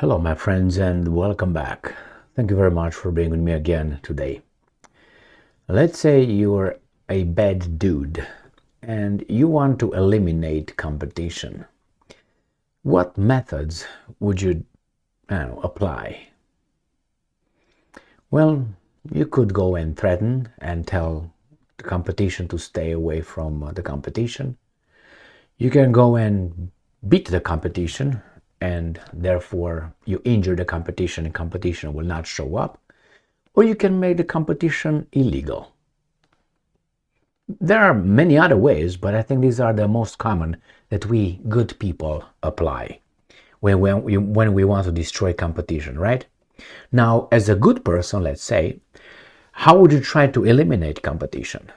Hello, my friends, and welcome back. Thank you very much for being with me again today. Let's say you're a bad dude and you want to eliminate competition. What methods would you, apply? Well, you could go and threaten and tell the competition to stay away from the competition. You can go and beat the competition, and therefore you injure the competition and competition will not show up, or you can make the competition illegal. There are many other ways, but I think these are the most common that we good people apply when we want to destroy competition, right? Now, as a good person, let's say, how would you try to eliminate competition?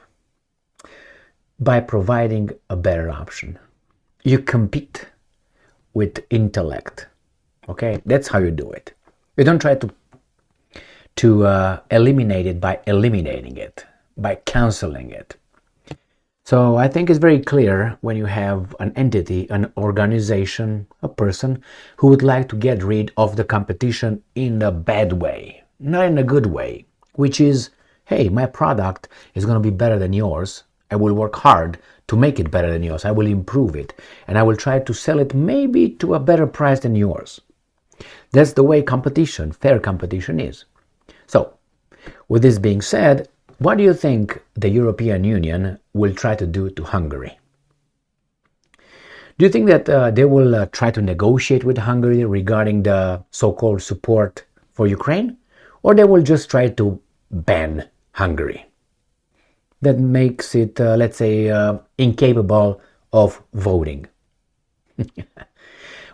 By providing a better option. You compete with intellect. Okay, that's how you do it. You don't try to eliminate it by eliminating it, by canceling it. So I think it's very clear when you have an entity, an organization, a person who would like to get rid of the competition in a bad way, not in a good way, which is, hey, my product is going to be better than yours. I will work hard to make it better than yours. I will improve it, and I will try to sell it maybe to a better price than yours. That's the way competition, fair competition is. So, with this being said, what do you think the European Union will try to do to Hungary? Do you think that they will try to negotiate with Hungary regarding the so-called support for Ukraine? Or they will just try to ban Hungary? That makes it, let's say, incapable of voting.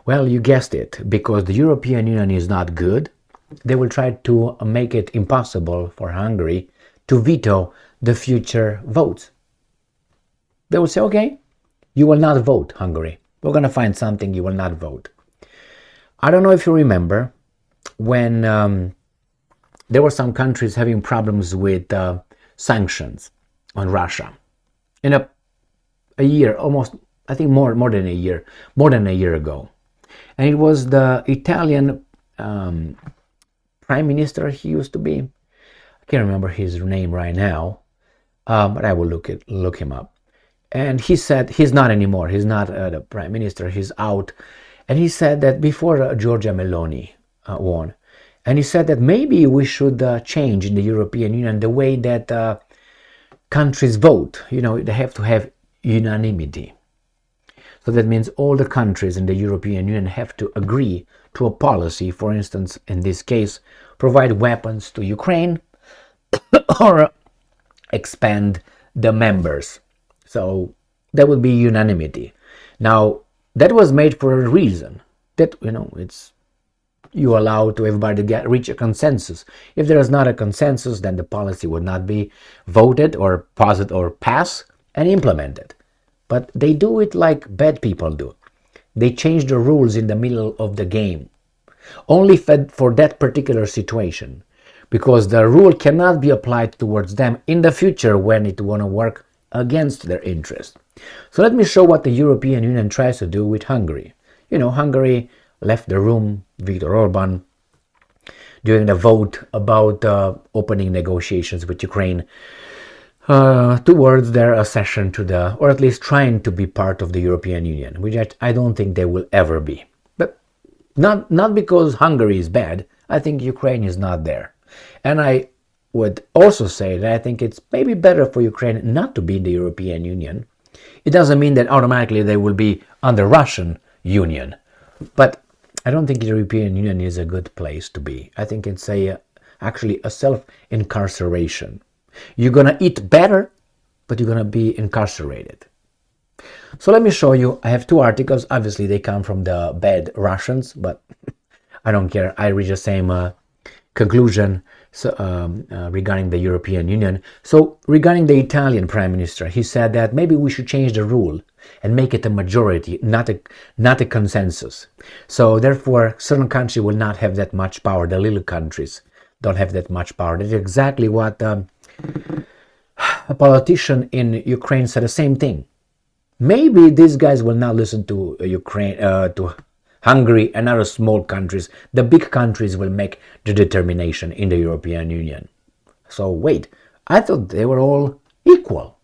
Well, you guessed it, because the European Union is not good. They will try to make it impossible for Hungary to veto the future votes. They will say, okay, you will not vote, Hungary. We're going to find something, you will not vote. I don't know if you remember when there were some countries having problems with sanctions on Russia. In a year, almost, I think more than a year ago. And it was the Italian prime minister he used to be. I can't remember his name right now, but I will look him up. And he said he's not anymore. He's not the prime minister. He's out. And he said that before Giorgia Meloni won, and he said that maybe we should change in the European Union the way that countries vote. You know, they have to have unanimity. So that means all the countries in the European Union have to agree to a policy. For instance, in this case, provide weapons to Ukraine or expand the members. So that would be unanimity. Now, that was made for a reason. That, you allow to everybody to reach a consensus. If there is not a consensus, then the policy would not be voted or pass and implemented. But they do it like bad people do. They change the rules in the middle of the game, only for that particular situation, because the rule cannot be applied towards them in the future when it want to work against their interest. So let me show what the European Union tries to do with Hungary. Hungary left the room, Viktor Orban, during the vote about opening negotiations with Ukraine towards their accession to or at least trying to be part of the European Union, which I don't think they will ever be. But not because Hungary is bad. I think Ukraine is not there. And I would also say that I think it's maybe better for Ukraine not to be in the European Union. It doesn't mean that automatically they will be under Russian Union. But I don't think the European Union is a good place to be. I think it's actually a self-incarceration. You're going to eat better, but you're going to be incarcerated. So let me show you. I have two articles. Obviously, they come from the bad Russians, but I don't care. I reach the same conclusion regarding the European Union. So regarding the Italian prime minister, he said that maybe we should change the rule and make it a majority, not a consensus. So therefore, certain countries will not have that much power. The little countries don't have that much power. That's exactly what a politician in Ukraine said, the same thing. Maybe these guys will not listen to Ukraine, to Hungary and other small countries. The big countries will make the determination in the European Union. So wait, I thought they were all equal.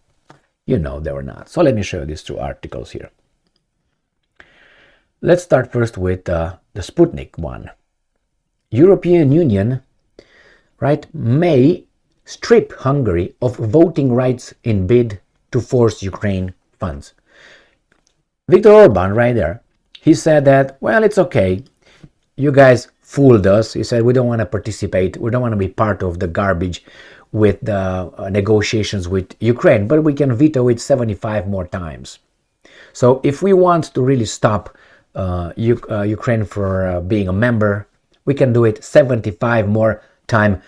You know they were not. So let me show you these two articles here. Let's start first with the Sputnik one. European Union, right, may strip Hungary of voting rights in bid to force Ukraine funds. Viktor Orban, right there, he said that, well, it's okay. You guys fooled us. He said, we don't want to participate. We don't want to be part of the garbage with the negotiations with Ukraine, but we can veto it 75 more times. So if we want to really stop Ukraine for being a member, we can do it 75 more time,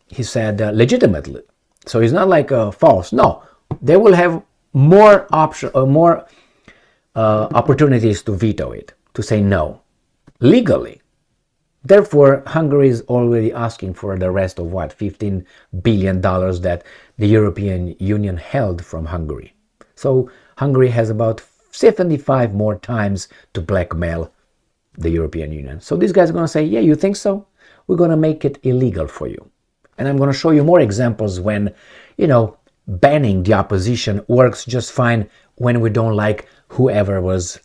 he said, legitimately. So it's not like false. No, they will have more opportunities to veto it, to say no, legally. Therefore, Hungary is already asking for the rest of what, $15 billion that the European Union held from Hungary. So Hungary has about 75 more times to blackmail the European Union. So these guys are going to say, yeah, you think so? We're going to make it illegal for you. And I'm going to show you more examples when, banning the opposition works just fine when we don't like whoever was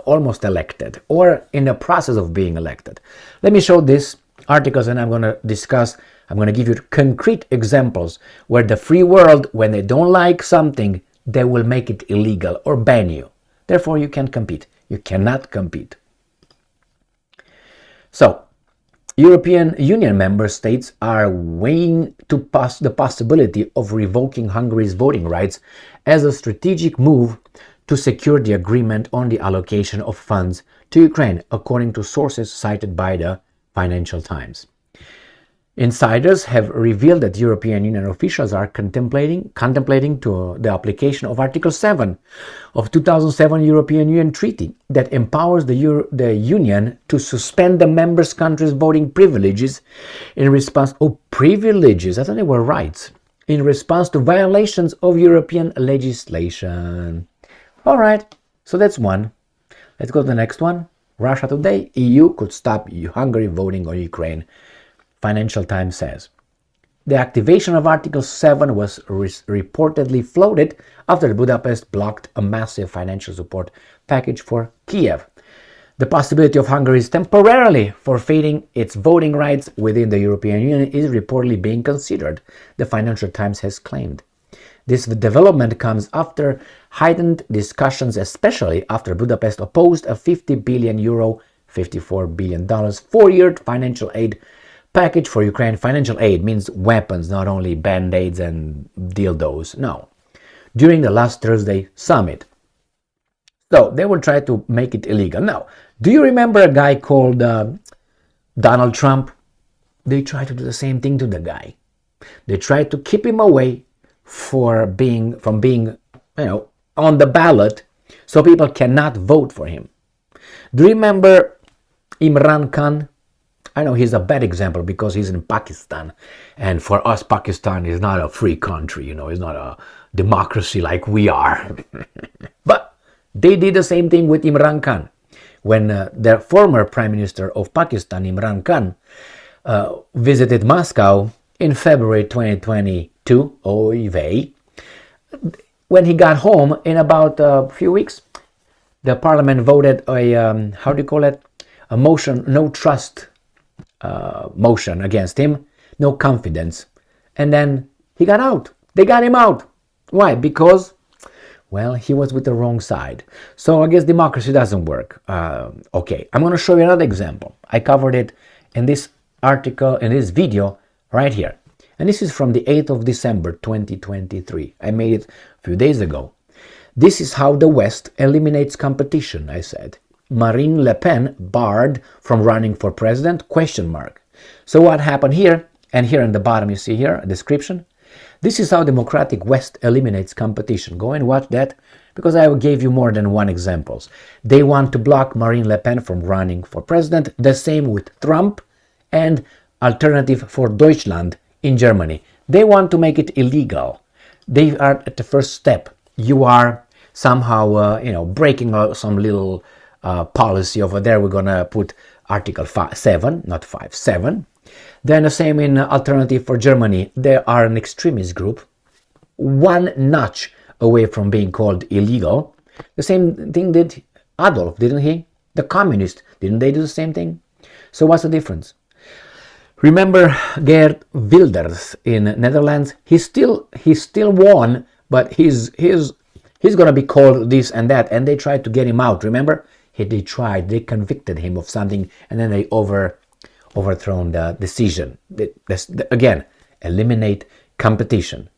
almost elected or in the process of being elected. Let me show these articles and I'm going to give you concrete examples where the free world, when they don't like something, they will make it illegal or ban you. Therefore, you can't compete. You cannot compete. So, European Union member states are weighing the possibility of revoking Hungary's voting rights as a strategic move to secure the agreement on the allocation of funds to Ukraine, according to sources cited by the Financial Times. Insiders have revealed that European Union officials are contemplating the application of Article 7 of 2007 European Union Treaty that empowers the Union to suspend the member countries' voting privileges in response to privileges. I thought they were rights in response to violations of European legislation. All right, so that's one. Let's go to the next one. Russia Today: EU could stop Hungary voting on Ukraine. Financial Times says. The activation of Article 7 was reportedly floated after Budapest blocked a massive financial support package for Kiev. The possibility of Hungary temporarily forfeiting its voting rights within the European Union is reportedly being considered, the Financial Times has claimed. This development comes after heightened discussions, especially after Budapest opposed a €50 billion, $54 billion, 4-year financial aid package for Ukraine. Financial aid means weapons, not only band-aids and dildos. No. During the last Thursday summit. So they will try to make it illegal. Now, do you remember a guy called Donald Trump? They tried to do the same thing to the guy. They tried to keep him away from being on the ballot so people cannot vote for him. Do you remember Imran Khan? I know he's a bad example because he's in Pakistan, and for us Pakistan is not a free country, it's not a democracy like we are. But they did the same thing with Imran Khan. When the former Prime Minister of Pakistan, Imran Khan, visited Moscow in February 2022, when he got home in about a few weeks, the parliament voted a motion, no trust motion against him, no confidence. And then he got out. They got him out. Why? Because, he was with the wrong side. So I guess democracy doesn't work. Okay, I'm going to show you another example. I covered it in this article, in this video right here. And this is from the 8th of December, 2023. I made it a few days ago. This is how the West eliminates competition, I said. Marine Le Pen barred from running for president, ? So what happened here, and here in the bottom you see here a description. This is how democratic West eliminates competition. Go and watch that, because I gave you more than one examples. They want to block Marine Le Pen from running for president, the same with Trump and Alternative for Deutschland in Germany. They want to make it illegal. They are at the first step. You are somehow, breaking some little policy over there. We're going to put Article 7, not 5, 7. Then the same in Alternative for Germany. They are an extremist group, one notch away from being called illegal. The same thing did Adolf, didn't he? The communists, didn't they do the same thing? So what's the difference? Remember Geert Wilders in Netherlands? He still won, but he's going to be called this and that, and they tried to get him out. Remember? They convicted him of something, and then they overthrown the decision. Again, eliminate competition.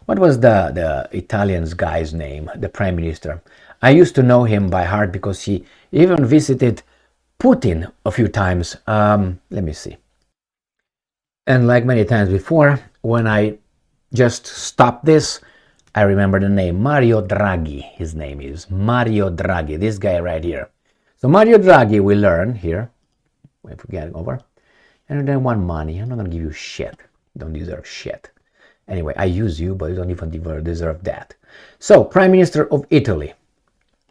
What was the Italian guy's name, the prime minister? I used to know him by heart because he even visited Putin a few times. Let me see. And like many times before, when I just stopped this, I remember the name, Mario Draghi. His name is Mario Draghi, this guy right here. So Mario Draghi, we learn here, if we get over, and then want money. I'm not going to give you shit. You don't deserve shit. Anyway, I use you, but you don't even deserve that. So, Prime Minister of Italy.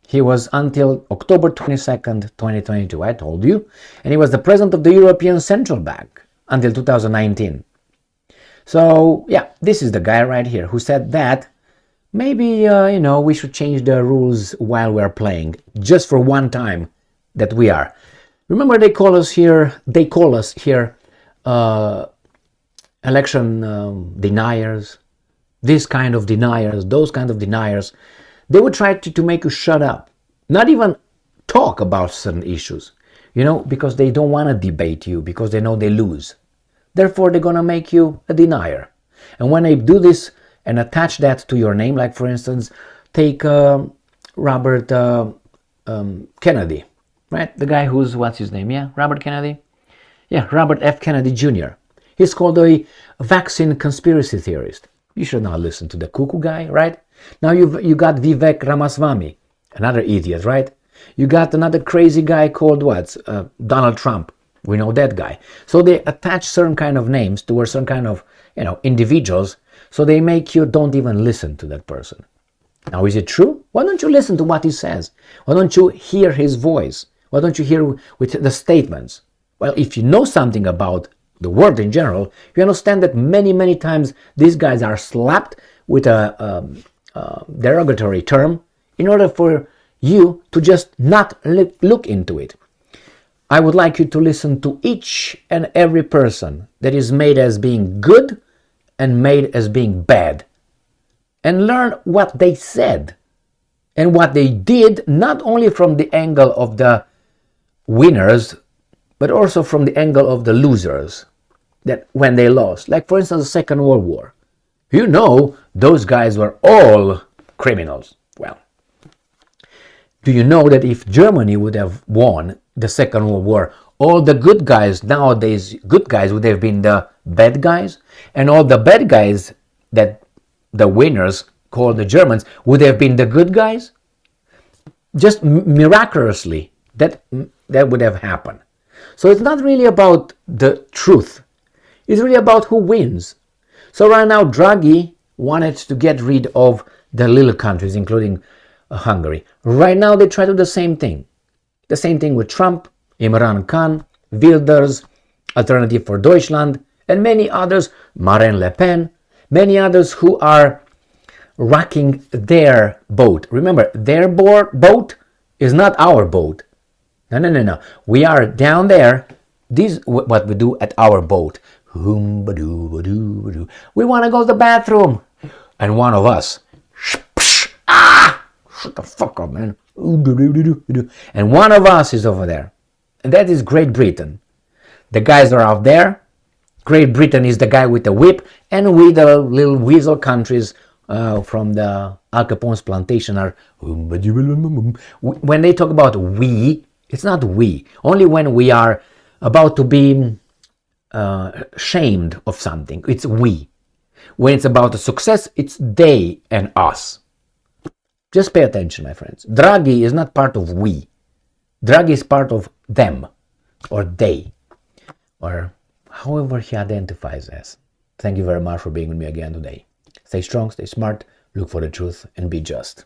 He was until October 22nd, 2022, I told you. And he was the president of the European Central Bank until 2019. So, yeah, this is the guy right here who said that maybe, we should change the rules while we're playing, just for one time that we are. Remember, they call us here election deniers, this kind of deniers, those kind of deniers. They would try to make you shut up, not even talk about certain issues, because they don't want to debate you, because they know they lose. Therefore, they're going to make you a denier. And when they do this and attach that to your name, like for instance, take Robert Kennedy, right? The guy what's his name? Yeah, Robert Kennedy? Yeah, Robert F. Kennedy Jr. He's called a vaccine conspiracy theorist. You should not listen to the cuckoo guy, right? Now you got Vivek Ramaswamy, another idiot, right? You got another crazy guy called Donald Trump. We know that guy. So they attach certain kind of names to a certain kind of, individuals. So they make you don't even listen to that person. Now, is it true? Why don't you listen to what he says? Why don't you hear his voice? Why don't you hear with the statements? Well, if you know something about the world in general, you understand that many, many times these guys are slapped with a derogatory term in order for you to just not look into it. I would like you to listen to each and every person that is made as being good and made as being bad, and learn what they said and what they did, not only from the angle of the winners, but also from the angle of the losers, that when they lost. Like, for instance, the Second World War. Those guys were all criminals. Well, do you know that if Germany would have won the Second World War, all the good guys, nowadays good guys, would have been the bad guys, and all the bad guys that the winners called the Germans would have been the good guys? Just miraculously, that would have happened. So it's not really about the truth. It's really about who wins. So right now, Draghi wanted to get rid of the little countries, including Hungary. Right now, they try to do the same thing. The same thing with Trump, Imran Khan, Wilders, Alternative for Deutschland, and many others, Marine Le Pen, many others who are rocking their boat. Remember, their boat is not our boat. No. We are down there. This is what we do at our boat. We want to go to the bathroom. And one of us, shut the fuck up, man. And one of us is over there. And that is Great Britain. The guys are out there. Great Britain is the guy with the whip. And we, the little weasel countries from the Al Capone's plantation, are... When they talk about we, it's not we. Only when we are about to be shamed of something, it's we. When it's about a success, it's they and us. Just pay attention, my friends. Draghi is not part of we. Draghi is part of them, or they, or however he identifies as. Thank you very much for being with me again today. Stay strong, stay smart, look for the truth, and be just.